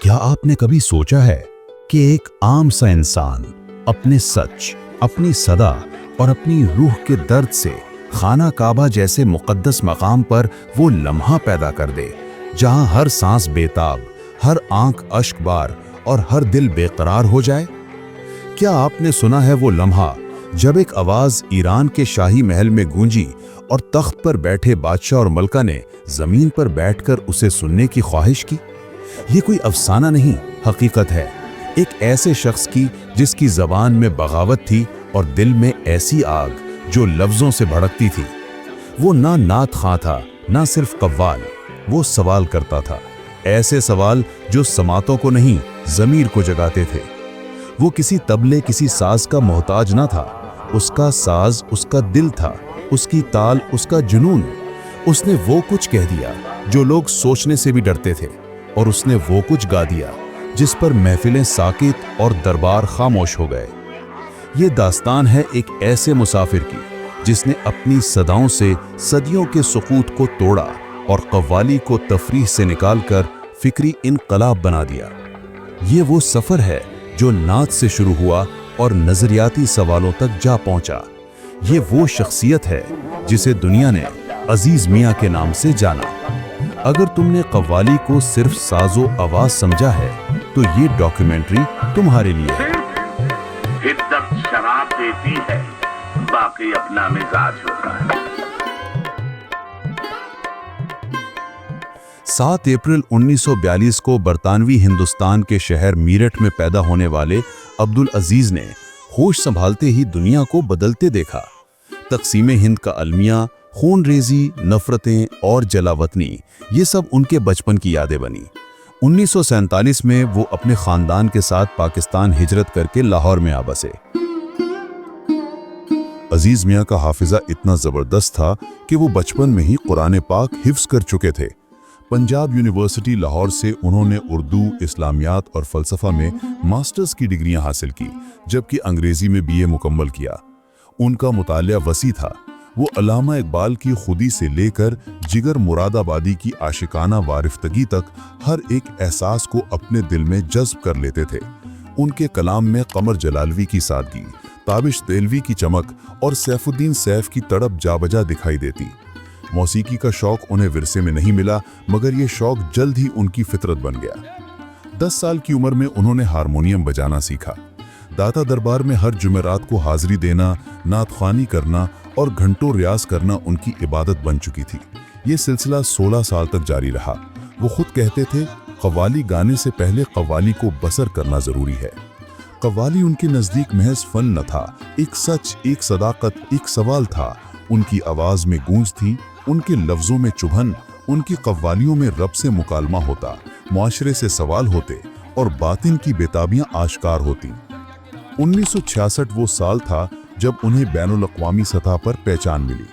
کیا آپ نے کبھی سوچا ہے کہ ایک عام سا انسان اپنے سچ، اپنی صدا اور اپنی روح کے درد سے خانہ کعبہ جیسے مقدس مقام پر وہ لمحہ پیدا کر دے جہاں ہر سانس بےتاب، ہر آنکھ اشک بار اور ہر دل بے قرار ہو جائے؟ کیا آپ نے سنا ہے وہ لمحہ جب ایک آواز ایران کے شاہی محل میں گونجی اور تخت پر بیٹھے بادشاہ اور ملکہ نے زمین پر بیٹھ کر اسے سننے کی خواہش کی؟ یہ کوئی افسانہ نہیں، حقیقت ہے، ایک ایسے شخص کی جس کی زبان میں بغاوت تھی اور دل میں ایسی آگ جو لفظوں سے بھڑکتی تھی۔ وہ نہ نعت خواں تھا، نہ صرف قوال، وہ سوال کرتا تھا، ایسے سوال جو سماعتوں کو نہیں، ضمیر کو جگاتے تھے۔ وہ کسی طبلے، کسی ساز کا محتاج نہ تھا، اس کا ساز اس کا دل تھا، اس کی تال اس کا جنون۔ اس نے وہ کچھ کہہ دیا جو لوگ سوچنے سے بھی ڈرتے تھے، اور اس نے وہ کچھ گا دیا جس پر محفلیں ساکت اور دربار خاموش ہو گئے۔ یہ داستان ہے ایک ایسے مسافر کی جس نے اپنی صداؤں سے صدیوں کے سقوط کو توڑا اور قوالی کو تفریح سے نکال کر فکری انقلاب بنا دیا۔ یہ وہ سفر ہے جو نعت سے شروع ہوا اور نظریاتی سوالوں تک جا پہنچا۔ یہ وہ شخصیت ہے جسے دنیا نے عزیز میاں کے نام سے جانا۔ اگر تم نے قوالی کو صرف ساز و آواز سمجھا ہے تو یہ ڈاکیومنٹری تمہارے لیے ہے۔ حدت شراب دیتی ہے، باقی اپنا مزاج ہوتا ہے۔ 7 اپریل 1942 کو برطانوی ہندوستان کے شہر میرٹھ میں پیدا ہونے والے عبدالعزیز نے ہوش سنبھالتے ہی دنیا کو بدلتے دیکھا۔ تقسیم ہند کا المیہ، خون ریزی، نفرتیں اور جلا وطنی، یہ سب ان کے بچپن کی یادیں بنی۔ 1947 میں وہ اپنے خاندان کے ساتھ پاکستان ہجرت کر کے لاہور میں آ بسے۔ عزیز میاں کا حافظہ اتنا زبردست تھا کہ وہ بچپن میں ہی قرآن پاک حفظ کر چکے تھے۔ پنجاب یونیورسٹی لاہور سے انہوں نے اردو، اسلامیات اور فلسفہ میں ماسٹرز کی ڈگریاں حاصل کی، جبکہ انگریزی میں BA مکمل کیا۔ ان کا مطالعہ وسیع تھا۔ وہ علامہ اقبال کی خودی سے لے کر جگر مراد آبادی کی عاشقانہ وارفتگی تک ہر ایک احساس کو اپنے دل میں جذب کر لیتے تھے۔ ان کے کلام میں قمر جلالوی کی سادگی، تابش دہلوی کی چمک اور سیف الدین سیف کی تڑپ جا بجا دکھائی دیتی۔ موسیقی کا شوق انہیں ورثے میں نہیں ملا، مگر یہ شوق جلد ہی ان کی فطرت بن گیا۔ 10 سال کی عمر میں انہوں نے ہارمونیم بجانا سیکھا۔ داتا دربار میں ہر جمعرات کو حاضری دینا، نعت خوانی کرنا اور گھنٹوں ریاض کرنا ان کی عبادت بن چکی تھی۔ یہ سلسلہ 16 سال تک جاری رہا۔ وہ خود کہتے تھے، قوالی گانے سے پہلے قوالی کو بسر کرنا ضروری ہے۔ قوالی ان کے نزدیک محض فن نہ تھا، ایک سچ، ایک صداقت، ایک سوال تھا۔ ان کی آواز میں گونج تھی، ان کے لفظوں میں چبھن، ان کی قوالیوں میں رب سے مکالمہ ہوتا، معاشرے سے سوال ہوتے اور باطن کی بےتابیاں آشکار ہوتی۔ 1966 وہ سال تھا جب انہیں بین الاقوامی سطح پر پہچان ملی۔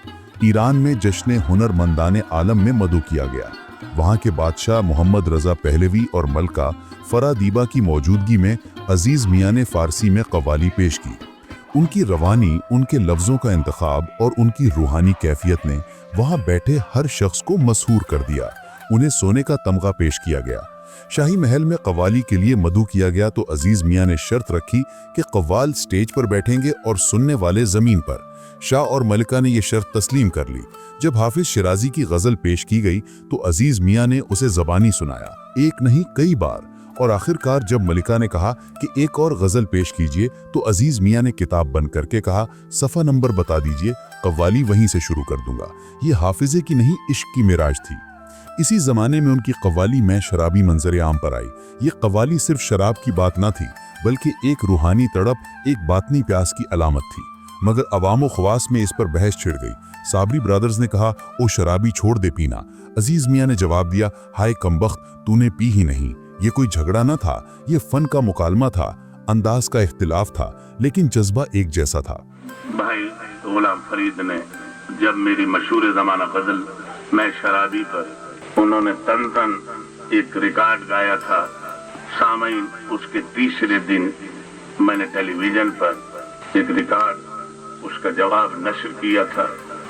ایران میں جشن ہنر مندان عالم میں مدعو کیا گیا۔ وہاں کے بادشاہ محمد رضا پہلوی اور ملکہ فرا دیبا کی موجودگی میں عزیز میاں نے فارسی میں قوالی پیش کی۔ ان کی روانی، ان کے لفظوں کا انتخاب اور ان کی روحانی کیفیت نے وہاں بیٹھے ہر شخص کو مسحور کر دیا۔ انہیں سونے کا تمغہ پیش کیا گیا۔ شاہی محل میں قوالی کے لیے مدعو کیا گیا تو عزیز میاں نے شرط رکھی کہ قوال سٹیج پر بیٹھیں گے اور سننے والے زمین پر۔ شاہ اور ملکہ نے یہ شرط تسلیم کر لی۔ جب حافظ شیرازی کی غزل پیش کی گئی تو عزیز میاں نے اسے زبانی سنایا، ایک نہیں کئی بار، اور آخر کار جب ملکہ نے کہا کہ ایک اور غزل پیش کیجیے تو عزیز میاں نے کتاب بند کر کے کہا، صفحہ نمبر بتا دیجیے، قوالی وہیں سے شروع کر دوں گا۔ یہ حافظے کی نہیں، عشق کی معراج تھی۔ اسی زمانے میں ان کی قوالی میں شرابی منظر عام پر آئی۔ یہ قوالی صرف شراب کی بات نہ تھی، بلکہ ایک روحانی تڑپ، ایک باطنی پیاس کی علامت تھی۔ مگر عوام و خواص میں اس پر بحث چھڑ گئی۔ صابری برادرز نے کہا، او شرابی چھوڑ دے پینا۔ عزیز میاں نے جواب دیا، ہائے کمبخت، تو نے پی ہی نہیں۔ یہ کوئی جھگڑا نہ تھا، یہ فن کا مکالمہ تھا، انداز کا اختلاف تھا، لیکن جذبہ ایک جیسا تھا۔ بھائی غلام فرید نے جب میری مشہور زمانہ غزل میں شرابی پر انہوں نے تن تن ایک ریکارڈ گایا تھا، سامعین اس کے تیسرے دن میں نے ٹیلی ویژن پر ایک ریکارڈ اس کا جواب نشر کیا تھا۔